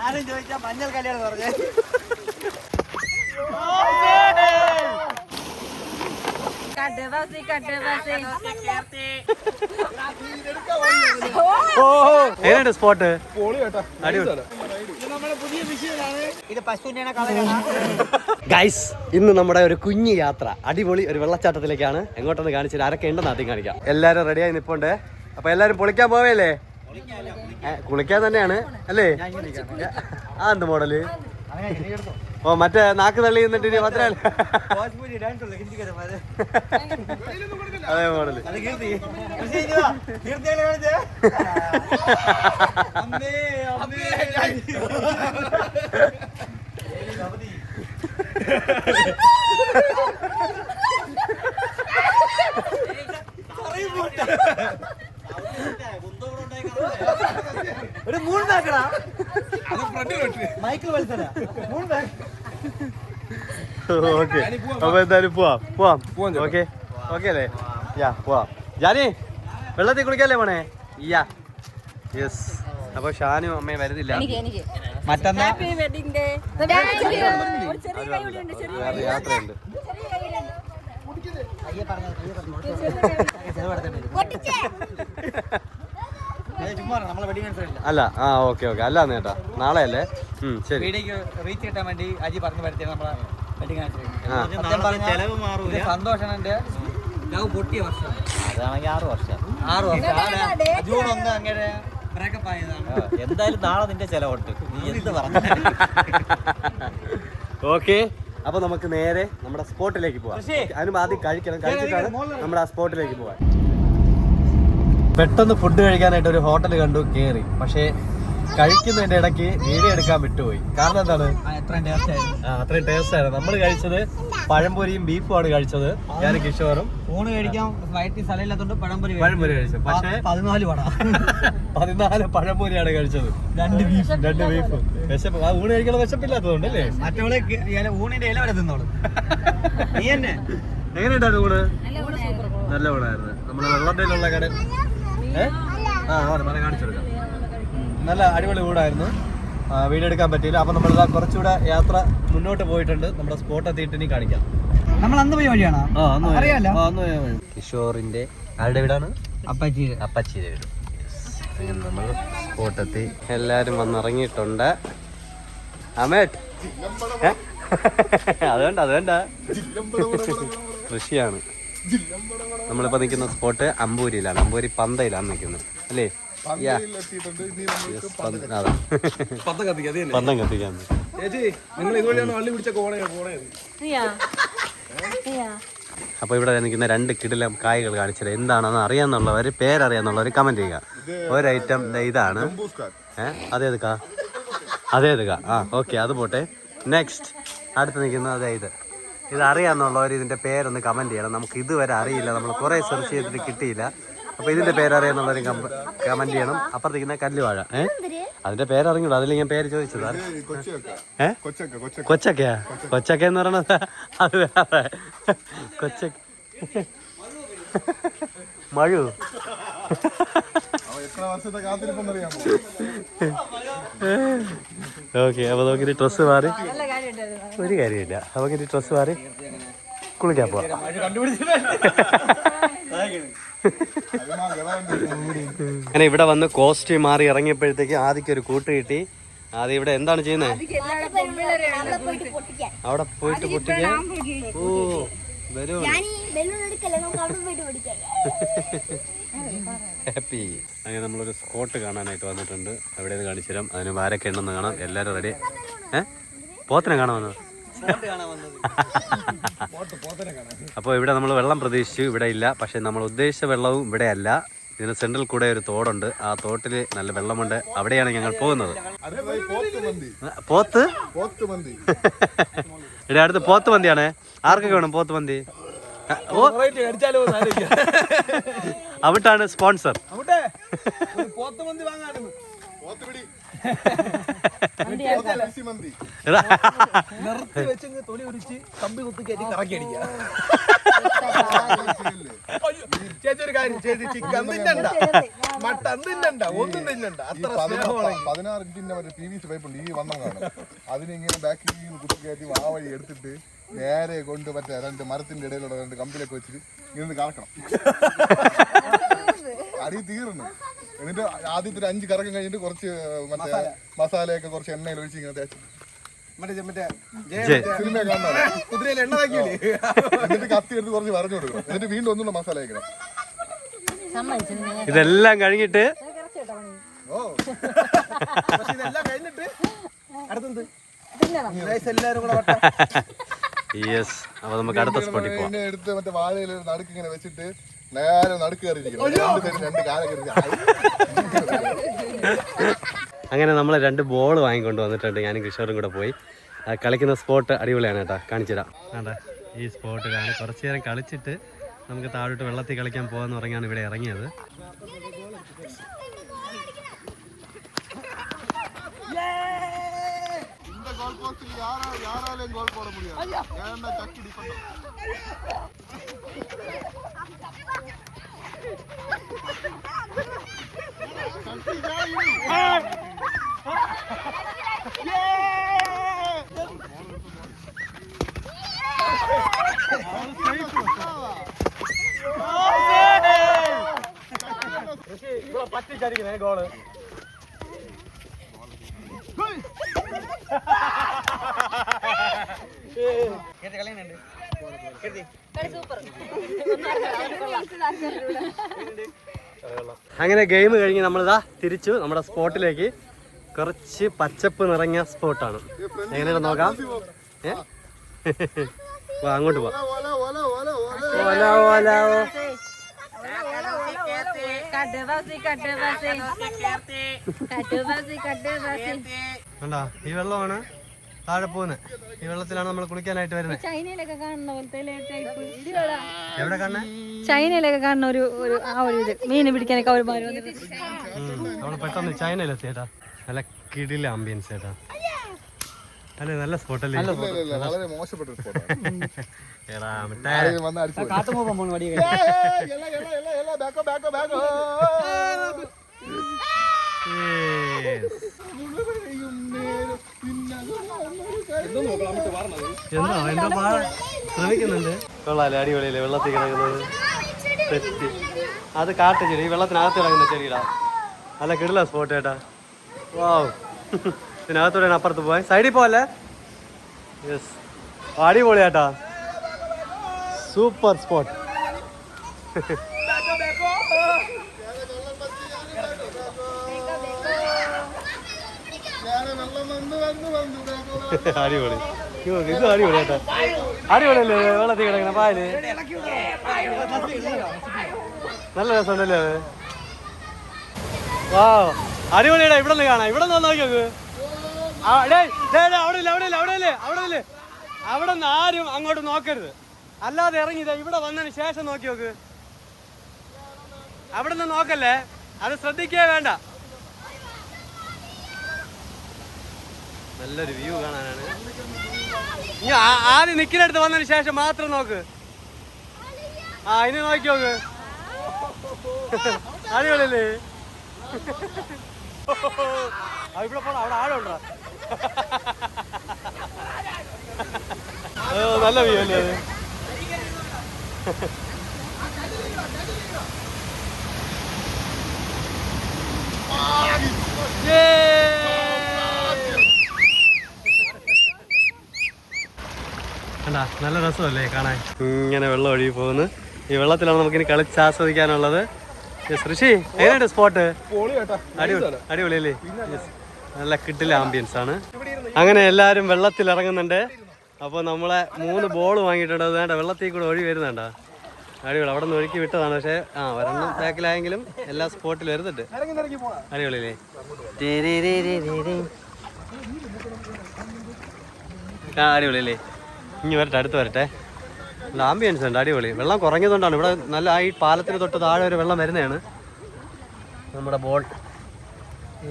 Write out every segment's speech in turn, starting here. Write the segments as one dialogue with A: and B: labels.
A: ഞാനും ചോദിച്ചാ മഞ്ഞൾ കല്യാണം പറഞ്ഞേ.
B: എങ്ങനെയുണ്ട് സ്പോട്ട്? ഗൈസ്, ഇന്ന് നമ്മുടെ ഒരു കുഞ്ഞു യാത്ര അടിപൊളി ഒരു വെള്ളച്ചാട്ടത്തിലേക്കാണ്. എങ്ങോട്ടൊന്ന് കാണിച്ചിട്ട് ആരൊക്കെ ഉണ്ടെന്ന് ആദ്യം കാണിക്കാം. എല്ലാരും റെഡിയായി നിപ്പുണ്ട്. അപ്പൊ എല്ലാരും പൊളിക്കാൻ പോവേല്ലേ? കുളിക്കാൻ തന്നെയാണ് അല്ലേ? ആ എന്ത് മോഡല്? ഓ മറ്റേ നാക്ക് തള്ളി നിന്നിട്ട് മാത്രല്ല അതേ മോഡല്.
A: ഒരു 3 ബാക്കടാ മൈക്കിൾ വലിച്ചല്ല 3 ബാക്ക്.
B: ഓക്കെ, അപ്പൊ എന്തായാലും പോവാം. ഓക്കെ അല്ലേ? യാ പോവാം. ജാനി വെള്ളത്തിൽ കുളിക്കല്ലേ പോണേ? യാ യെസ്. അപ്പൊ ഷാനും അമ്മയും വരുന്നില്ല.
A: മറ്റന്നാ
B: യാത്രയുണ്ട്. അല്ല ഓക്കെ അല്ല നേട്ടാ, നാളെ അല്ലേ? ശരി.
A: റീച്ച് കിട്ടാൻ വേണ്ടി അജി പറഞ്ഞു വരുത്തിയാണ് നമ്മളെ വെഡിങ് ആനിവേഴ്സറി. സന്തോഷന്റെ ലവ് പൊട്ടിയ വർഷം അതാണെങ്കിൽ 6 വർഷം ജൂൺ 1 അങ്ങനെ ബ്രേക്കപ്പ് ആയതാണ്. എന്തായാലും നാളെ നിന്റെ ചെലവുണ്ട്, നീ എന്ത് പറഞ്ഞു.
B: ഓക്കെ, അപ്പൊ നമുക്ക് നേരെ നമ്മുടെ സ്പോട്ടിലേക്ക് പോവാം. അതിന് ആദ്യം കഴിച്ചിട്ടാണ് നമ്മുടെ ആ സ്പോട്ടിലേക്ക് പോവാൻ. പെട്ടെന്ന് ഫുഡ് കഴിക്കാനായിട്ട് ഒരു ഹോട്ടൽ കണ്ടു, കയറി. പക്ഷേ കഴിക്കുന്നതിന്റെ ഇടയ്ക്ക് വീഡിയോ എടുക്കാൻ വിട്ടുപോയി. കാരണം എന്താണ്? അത്രയും ടേസ്റ്റ് ആയിരുന്നു. നമ്മൾ കഴിച്ചത് പഴംപൊരിയും ബീഫുമാണ് കഴിച്ചത്. ഞാൻ കിഷോറും
A: ഊണ് കഴിക്കാൻ വയറ്റിൽ സ്ഥലമില്ലാത്തോണ്ട് പഴംപൊരി
B: കഴിച്ചു. പക്ഷേ 14 പഴംപൊരിയാണ് കഴിച്ചത്. 2 ബീഫും. വിശപ്പ്, ആ ഊണ് കഴിക്കണം വിശപ്പില്ലാത്തതുകൊണ്ട് അല്ലേ?
A: മറ്റവളെ ഊണിന്റെ ഇല വരെ തിന്നോളൂ. നീ തന്നെ
B: എങ്ങനെയുണ്ടായിരുന്നു ഊണ്? നല്ല ഊണായിരുന്നു. നമ്മുടെ വെള്ളത്തിലുള്ള കട കാണിച്ചെടുക്കാം. നല്ല അടിപൊളി ഊടായിരുന്നു. വീഡിയോ എടുക്കാൻ പറ്റിയില്ല. അപ്പൊ നമ്മളിതാ കുറച്ചുകൂടെ യാത്ര മുന്നോട്ട് പോയിട്ടുണ്ട്. നമ്മുടെ സ്പോട്ട് എത്തിയിട്ട് ഇനി കാണിക്കാം.
A: നമ്മൾ അന്ന് പോയ വഴിയാണ്.
B: കിഷോറിന്റെ ആരുടെ വീടാണ്?
A: അപ്പച്ചിയുടെ
B: വീട്. അങ്ങനെ നമ്മൾ സ്പോട്ടെത്തി. എല്ലാരും വന്നിറങ്ങിയിട്ടുണ്ട്. അമേട്ട് അതുവേണ്ട കൃഷിയാണ്. നമ്മളിപ്പോ നിൽക്കുന്ന സ്പോട്ട് അമ്പൂരിയിലാണ്. അമ്പൂരി പന്തയിലാണ് നിൽക്കുന്നത് അല്ലേ? പന്തം കത്തിക്കാൻ. അപ്പൊ ഇവിടെ നിൽക്കുന്ന 2 കിടിലം കായ്കൾ കാണിച്ചത് എന്താണെന്ന് അറിയാന്നുള്ളവർ, പേരറിയാന്നുള്ളവർ കമന്റ് ചെയ്യുക. ഒരു ഐറ്റം ഇതാണ്. അതേത് കാ? ഓക്കെ, അത് പോട്ടെ. നെക്സ്റ്റ് അടുത്ത് നിൽക്കുന്നത് അതായത് ഇത് അറിയാന്നുള്ളവർ ഇതിന്റെ പേരൊന്ന് കമന്റ് ചെയ്യണം. നമുക്ക് ഇതുവരെ അറിയില്ല, നമ്മൾ കുറെ സെർച്ച് ചെയ്തിട്ട് കിട്ടിയില്ല. അപ്പൊ ഇതിന്റെ പേരറിയാന്നുള്ളവരും കമന്റ് ചെയ്യണം. അപ്പുറത്തേക്കുന്ന കല്ലുവാഴ, അതിന്റെ പേരറിഞ്ഞൂടാ, അതിൽ ഞാൻ പേര് ചോദിച്ചതാ. കൊച്ചക്ക എന്ന് പറയണത് അത് വേറെ. കൊച്ചക്ക മഴു. ഓക്കെ, അപ്പൊ നമുക്കിനി ഡ്രസ്സ് മാറി. ഒരു കാര്യമില്ല, നമുക്കിനി ഡ്രസ്സ് മാറി കുളിക്കാൻ പോവാം. അങ്ങനെ ഇവിടെ വന്ന് കോസ്റ്റ്യൂം മാറി ഇറങ്ങിയപ്പോഴത്തേക്ക് ആദ്യക്ക് ഒരു കൂട്ട് കിട്ടി. ആദ്യം ഇവിടെ എന്താണ് ചെയ്യുന്നത്? അവിടെ പോയിട്ട് പൊട്ടിക്കാൻ. ഓ വരൂ, ഹാപ്പി. അങ്ങനെ നമ്മളൊരു സ്പോട്ട് കാണാനായിട്ട് വന്നിട്ടുണ്ട്. എവിടെയെന്ന് കാണിച്ചു തരാം. അതിന് ആരൊക്കെ ഉണ്ടെന്ന് കാണാം. എല്ലാവരും റെഡി. പോത്തിനെ കാണാൻ വന്നത്. അപ്പോൾ ഇവിടെ നമ്മൾ വെള്ളം പ്രതീക്ഷിച്ചു, ഇവിടെ ഇല്ല. പക്ഷെ നമ്മൾ ഉദ്ദേശിച്ച വെള്ളവും ഇവിടെ അല്ല. ഇതിന് സെൻട്രൽ കൂടെ ഒരു തോടുണ്ട്. ആ തോട്ടിൽ നല്ല വെള്ളമുണ്ട്. അവിടെയാണ് ഞങ്ങൾ പോകുന്നത്. പോത്ത് ഇവിടെ അടുത്ത് പോത്ത് മന്തിയാണ്. ആർക്കൊക്കെ വേണം പോത്ത് മന്തി? അവിട്ടാണ് സ്പോൺസർ.
C: ചേച്ചി ഒരു കാര്യം ചെയ്ത് ചിക്കൻ തിന്നണ്ട, മട്ടൻ തിന്നണ്ട, ഒന്നും തിന്നണ്ട. അത്ര
D: 16 ഇഞ്ചിന്റെ മറ്റേ PVC പൈപ്പ് ഉണ്ട് ഈ വണ്ണം കാണും. അതിനിങ്ങനെ ബാക്കിൽ കുത്തി കയറ്റി ആ വഴി എടുത്തിട്ട് നേരെ കൊണ്ട് മറ്റേ 2 മരത്തിന്റെ ഇടയിലുള്ള 2 കമ്പിലൊക്കെ വെച്ചിട്ട് ഇങ്ങനെ കറക്കണം. അടി തീർന്നു. എന്നിട്ട് ആദ്യത്തെ 5 കറക്കം കഴിഞ്ഞിട്ട് കുറച്ച് മറ്റേ മസാലയൊക്കെ കുറച്ച് എണ്ണയിൽ ഒഴിച്ച് ഇങ്ങനെ തേച്ച് സിനിമ കാണാൻ
C: കുതിരയിൽ എണ്ണ താക്കിയില്ലേ,
D: എന്നിട്ട് കത്തി എടുത്ത് കുറച്ച് വരഞ്ഞു കൊടുക്കണം. എന്നിട്ട് വീണ്ടും ഒന്നുള്ള മസാല കഴിക്കണം.
B: ഇതെല്ലാം കഴിഞ്ഞിട്ട്
C: ഇതെല്ലാം കഴിഞ്ഞിട്ട് അടുത്തെന്ത് എല്ലാരും കൂടെ
B: യെസ്. അപ്പൊ നമുക്ക് അടുത്ത സ്പോട്ടിൽ പോവാം.
D: എടുത്ത് മറ്റേ വാഴയിൽ നടുക്ക് ഇങ്ങനെ വെച്ചിട്ട് നേരെ നടുക്ക് കയറിയിരിക്കണം. 2 കാല കയറി.
B: അങ്ങനെ നമ്മൾ 2 ബോൾ വാങ്ങിക്കൊണ്ട് വന്നിട്ടുണ്ട്. ഞാനും കിഷോറും കൂടെ പോയി. കളിക്കുന്ന സ്പോട്ട് അടിപൊളിയാണ് കേട്ടോ, കാണിച്ചുതരാം. വേണ്ട ഈ സ്പോട്ടിലാണ് കുറച്ച് നേരം കളിച്ചിട്ട് നമുക്ക് താഴോട്ട് വെള്ളത്തിൽ കളിക്കാൻ പോകാമെന്ന് പറഞ്ഞാണ് ഇവിടെ ഇറങ്ങിയത്.
D: யாராலையும் கோல் போட முடியாது. ஏன்னா டக்கு டிஃபெண்ட்.
B: പറ്റിച്ചടിക്കുന്നേ ഗോള്. അങ്ങനെ ഗെയിം കഴിഞ്ഞ് നമ്മളിതാ തിരിച്ചു നമ്മുടെ സ്പോട്ടിലേക്ക്. കുറച്ച് പച്ചപ്പ് നിറഞ്ഞ സ്പോട്ടാണ്. എങ്ങനെയാണ് നോക്കാം. അങ്ങോട്ട് പോവാം. കണ്ടാ ഈ വെള്ളമാണ് താഴെ പോകുന്നത്. ഈ വെള്ളത്തിലാണ് നമ്മൾ കുളിക്കാനായിട്ട് വരുന്നത്.
E: ചൈനയിലൊക്കെ കാണുന്ന പോലത്തെ
B: എവിടെ കാണുന്നത്?
E: ചൈനയിലൊക്കെ കാണുന്ന ഒരു ആ ഒരു ഇത് മീൻ പിടിക്കാനൊക്കെ ഒരു
B: നമ്മള് പെട്ടെന്ന് ചൈനയിലെത്തി ചേട്ടാ. നല്ല കിടില ആംബിയൻസ് ചേട്ടാ. അല്ലേ നല്ല സ്പോട്ടല്ലേ?
D: വളരെ മോശപ്പെട്ട സ്പോട്ടാണ്.
B: ശ്രമിക്കുന്നുണ്ട്. കൊള്ളാല്ലേ, അടിപൊളിയല്ലേ വെള്ളത്തിൽ കിടക്കുന്നത്. തെറ്റി അത് കാട്ടുചെടി, ഈ വെള്ളത്തിനകത്ത് കിടക്കുന്ന ചെടിയിടാ. നല്ല കിടില സ്പോട്ട് ചേട്ടാ. വാവ്. ഇതിനകത്തൂടെ അപ്പുറത്ത് പോയി സൈഡിൽ പോവല്ലേ. യെസ്, അടിപൊളി ചേട്ടാ, സൂപ്പർ സ്പോട്ട്. അടിപൊളി. ഇത് അടിപൊളി ചേട്ടാ, അടിപൊളിയല്ലേ വെള്ളത്തിൽ കിടക്കണ പായല്. നല്ല രസമുണ്ടല്ലേ അത്. വാ അടിപൊളിയാടാ. ഇവിടെ നിന്ന് കാണാം. ഇവിടെ നിന്ന് നോക്കി നോക്ക്. അവിടെ നിന്ന് ആരും അങ്ങോട്ട് നോക്കരുത്. അല്ലാതെ ഇറങ്ങി ഇവിടെ വന്നതിന് ശേഷം നോക്കി നോക്ക്. അവിടെ നിന്ന് നോക്കല്ലേ, അത് ശ്രദ്ധിക്കേ വേണ്ട. നല്ലൊരു വ്യൂ കാണാനാണ്. ഇനി ആദ്യം നിൽക്കുന്നിടത്ത് വന്നതിന് ശേഷം മാത്രം നോക്ക്. ഇനി നോക്കി നോക്ക്. അടിപൊളിയല്ലേ. ഇവിടെ പോണ അവിടെ ആളുണ്ടോ? നല്ല വ്യൂ അല്ലേ അത്. കണ്ടാ നല്ല രസമല്ലേ കാണാൻ. ഇങ്ങനെ വെള്ളം ഒഴുകി പോകുന്നു. ഈ വെള്ളത്തിലാണ് നമുക്കിനി കളിച്ച് ആസ്വദിക്കാനുള്ളത്. ഋഷി എങ്ങനെയുണ്ട് സ്പോട്ട്? അടിപൊളിയല്ലേ. നല്ല കിട്ടില്ല ആംബിയൻസ് ആണ്. അങ്ങനെ എല്ലാവരും വെള്ളത്തിൽ ഇറങ്ങുന്നുണ്ട്. അപ്പോൾ നമ്മളെ 3 ബോൾ വാങ്ങിയിട്ടുണ്ട്. അത് വേണ്ട വെള്ളത്തിൽ കൂടെ ഒഴി വരുന്നുണ്ടോ. അടിപൊളി. അവിടെ നിന്ന് ഒഴുക്കി വിട്ടതാണ്. പക്ഷേ ഒരെണ്ണം ബാക്കിലായെങ്കിലും എല്ലാ സ്പോട്ടിലും വരുന്നുണ്ട്. അടിപൊളിയല്ലേ. അടിപൊളിയല്ലേ. ഇനി വരട്ടെ, അടുത്ത് വരട്ടെ. നല്ല ആംബിയൻസ് ഉണ്ട്. അടിപൊളി. വെള്ളം കുറഞ്ഞതുകൊണ്ടാണ് ഇവിടെ നല്ല ഈ പാലത്തിന് തൊട്ട് താഴെ ഒരു വെള്ളം വരുന്നതാണ്. നമ്മുടെ ബോൾ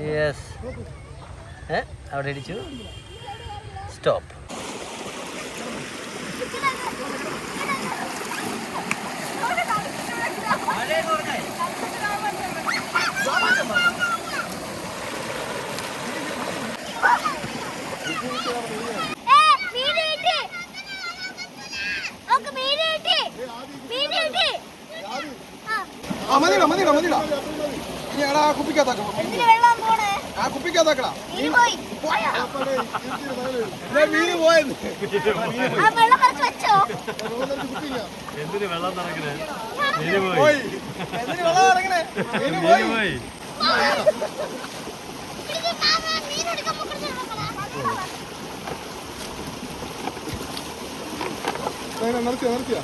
B: യെസ് അവിടെ ഇടിച്ചു. സ്റ്റോപ്പ്.
C: മതിടാ മതിടാ മതിടാ നീ എടാ കുപ്പിക്കകത്താക്കണം ആ കുപ്പിക്കകത്താക്കടാ മീന് പോയത്
B: എന്തിന് വെള്ളം നിറക്കണേ
C: പോയി എന്തിന് വെള്ളം ഇറങ്ങണേ മീന് പോയി നിർത്തിയോ നിർത്തിയോ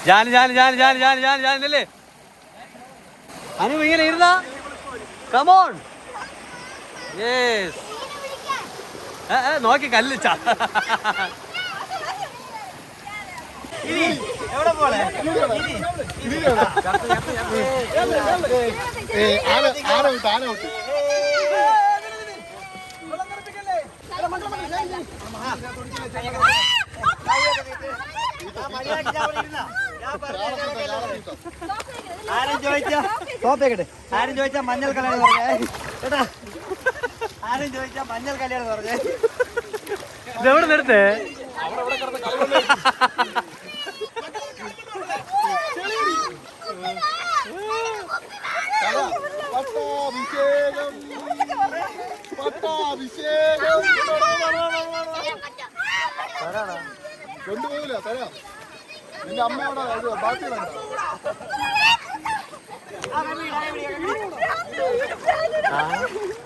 B: ഞാനല്ലേ അനു ഇങ്ങനെ ഇരുന്നാ കമോൺ യെസ് നോക്കി കല്ല്
A: എവിടെ പോലെ
D: ആന വിട്ട്
A: ആരും ചോദിച്ചാ മഞ്ഞൾ കല്യാണം പറഞ്ഞേ കേട്ടാ ആരും ചോദിച്ചാ മഞ്ഞൾ കല്യാണം പറഞ്ഞേ
B: ഇതെവിടെ നിർത്തേ
D: കൊണ്ടുപോകില്ല തരാം നിന്റെ അമ്മയോടെ ബാക്കി വേണ്ട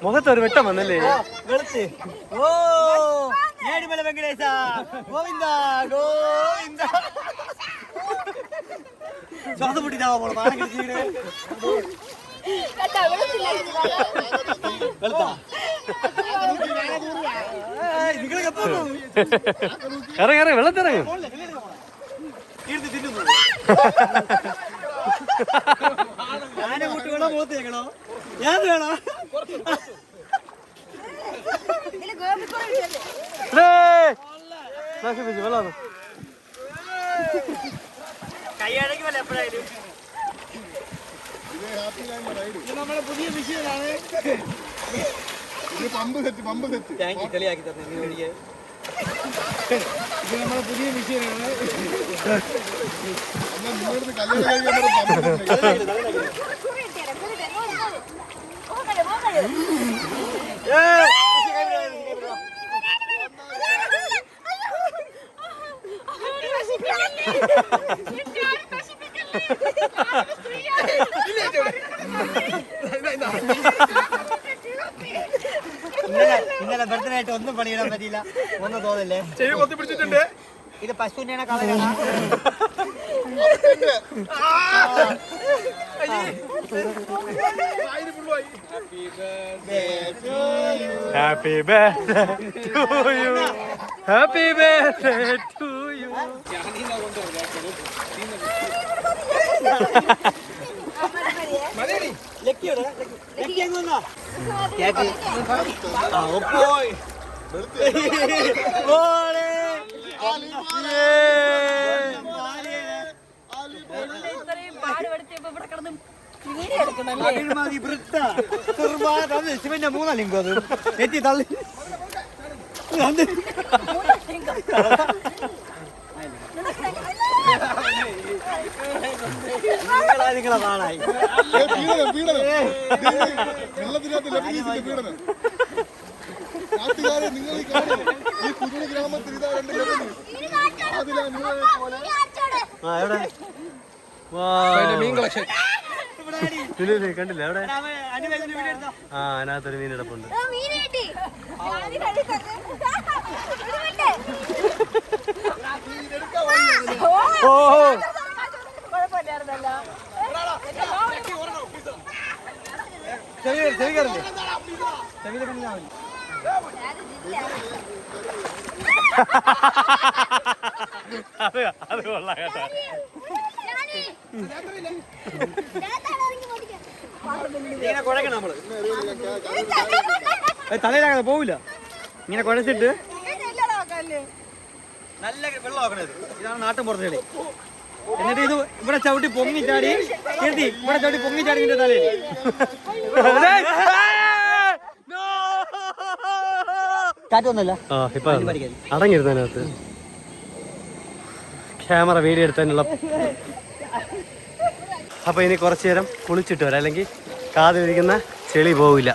B: മുഖത്തൊരു വെട്ടം വന്നല്ലേ
A: ഓ ഏടിമല വെങ്കടേശ ഗോവിന്ദ ഗോവിന്ദ ശ്വാസം പൊട്ടിട്ടാവോ മോളെ പാടം കിടത്തി
B: ഇറങ്ങി വെള്ളത്തിറങ്ങും
A: ഞാനെ കൂട്ടി വേണോ മുഖത്ത് വെക്കണോ ഞാൻ വേണോ
B: വെള്ളം
A: കൈയടക്കുമല്ലോ എപ്പോഴായാലും
C: നമ്മുടെ പുതിയ മെഷീനാണ്
D: ഇത് പമ്പ് സെറ്റ്
A: താങ്ക് യു കളിയാക്കി തന്നെ മേടിക്കാൻ
C: ഇത് നമ്മുടെ പുതിയ മെഷീനാണ്
D: നിങ്ങളുടെ കല്യാണം
A: ഇന്നലെ ബർത്ത്ഡേ ആയിട്ട് ഒന്നും പണിയിടാൻ പറ്റിയില്ല ഒന്നും തോന്നില്ലേ
C: ചെവി കൊത്തി പിടിച്ചിട്ടുണ്ട്
A: ഇത് പശുവിന്റെ കളറാണ്
B: happy birthday to you happy birthday to you
A: ശിവന്റെ മൂന്നാ ലിങ്കോ അത് എത്തി തള്ളി നിങ്ങളെ പാടായി
D: വെള്ളത്തിനകത്ത് ലഭിക്കുന്ന പീഡനം നാട്ടുകാരെ നിങ്ങൾ ഈ കാണുന്നു ഈ കുഞ്ഞു ഗ്രാമത്തിൽ ഇതാ രണ്ട് ലഭിക്കുന്നു അതിലാ നിങ്ങളെ പോലെ
C: മീൻ കളക്ഷൻ
B: കണ്ടില്ല അവിടെ ആ അതിനകത്തൊരു മീൻ കിടപ്പുണ്ട് ഓ അത് കൊള്ളാം കേട്ടോ. തലയിലാകാതെ പോവില്ല. ഇങ്ങനെ കുഴച്ചിട്ട് നല്ല വെള്ളം ആക്കണത്. ഇതാണ് നാട്ടിൻ പുറത്ത് കളി. എന്നിട്ട് ഇത് ഇവിടെ ചവിട്ടി പൊങ്ങി ചാടി കീർത്തി ഇവിടെ ചവിട്ടി പൊങ്ങി ചാടി നിന്റെ തലയിൽ. കാറ്റൊന്നുമില്ല. ഇപ്പൊ അടങ്ങിയിരുന്നതിനകത്ത് ക്യാമറ വീഡിയോ എടുത്തതിനുള്ള. അപ്പൊ ഇനി കുറച്ചു നേരം കുളിച്ചിട്ട് വരാം, അല്ലെങ്കിൽ കാതിലിരിക്കുന്ന ചെളി പോവില്ല.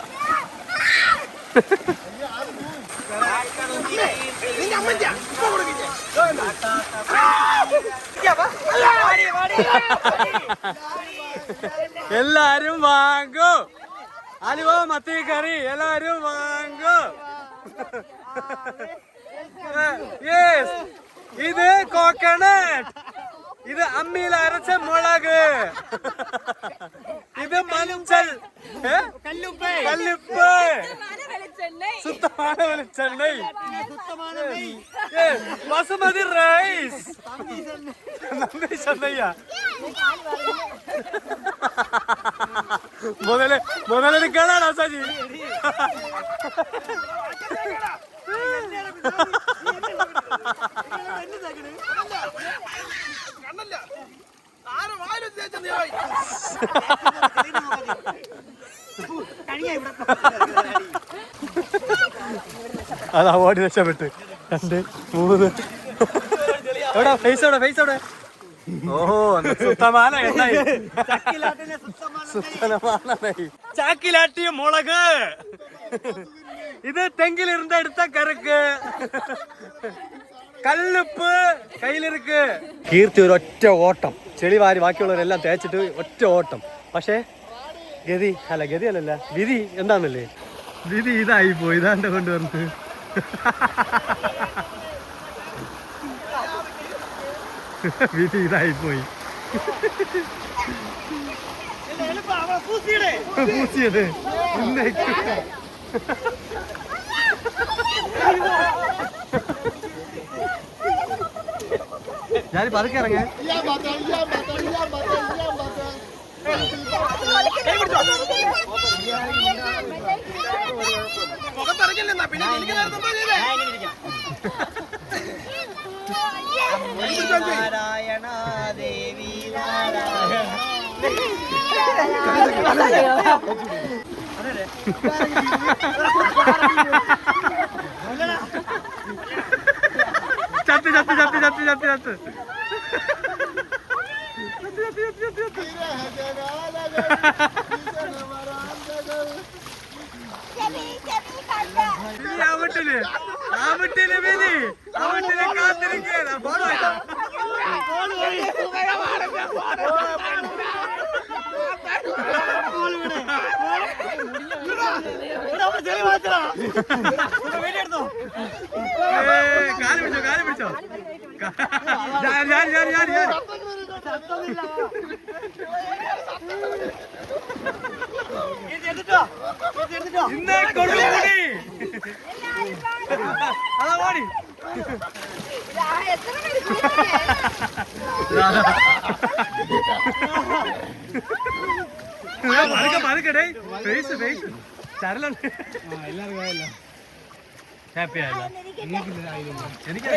B: എല്ലാരും വാങ്ങൂ, അലുവ മത്തി കറി എല്ലാരും വാങ്ങൂ. ഇത് കോക്കനട്ട്, ഇത് അമ്മിയിൽ അരച്ച മുളക്, ഇത് മഞ്ഞൾ, കല്ലുപ്പ്, சுத்தமான வெளிச்செண்ணெய், பாசுமதி ரைஸ், நம்பி சொன்னையா முதல்ல கேளாடா சாஜி. അതാ ഓടി രക്ഷപ്പെട്ട് 2 3 എവിടെ ഫേസ് എവിടെ ഫേസ് എവിടെ? ഓഹോ സുത്തമാന എണ്ണായി, ചാക്കിലാട്ടിയ മുളക്, ഇത് തെങ്ങിലിരുന്ന് എടുത്ത കറുക്ക്, കല്ലുപ്പ് കയ്യിലിருக்கு. കീർത്തി ഒരു ഒറ്റ ഓട്ടം, ചെളി വാരി ബാക്കിയുള്ളവരെല്ലാം തേച്ചിട്ട് ഒറ്റ ഓട്ടം. പക്ഷേ ഗതി അല്ലല്ല വിധി എന്താന്നല്ലേ, വിധി ഇതായി പോയി. ഇതാണ്ട് കൊണ്ടുവന്ന് വിധി ഇതായി പോയി. പൂസിയത് ഞാൻ പതുക്കെ ഇറങ്ങ.
A: നാരായണ ദേവി നാരായണ.
B: ചത്ത് ചത്ത് ചത്ത് ചത്ത് ചത്ത് ചത്ത് കാത്തിരിക്കുക. കാല് പിടിച്ചോ കാല് പിടിച്ചോ. ഇന്നേ കൊടുകൂടി അതാ ഓടി. പതുക്കടേ ഫേസ് ഫേസ് ചരലുണ്ട്. എല്ലാവർക്കും ഹാപ്പി ആയല്ലോ. എനിക്ക്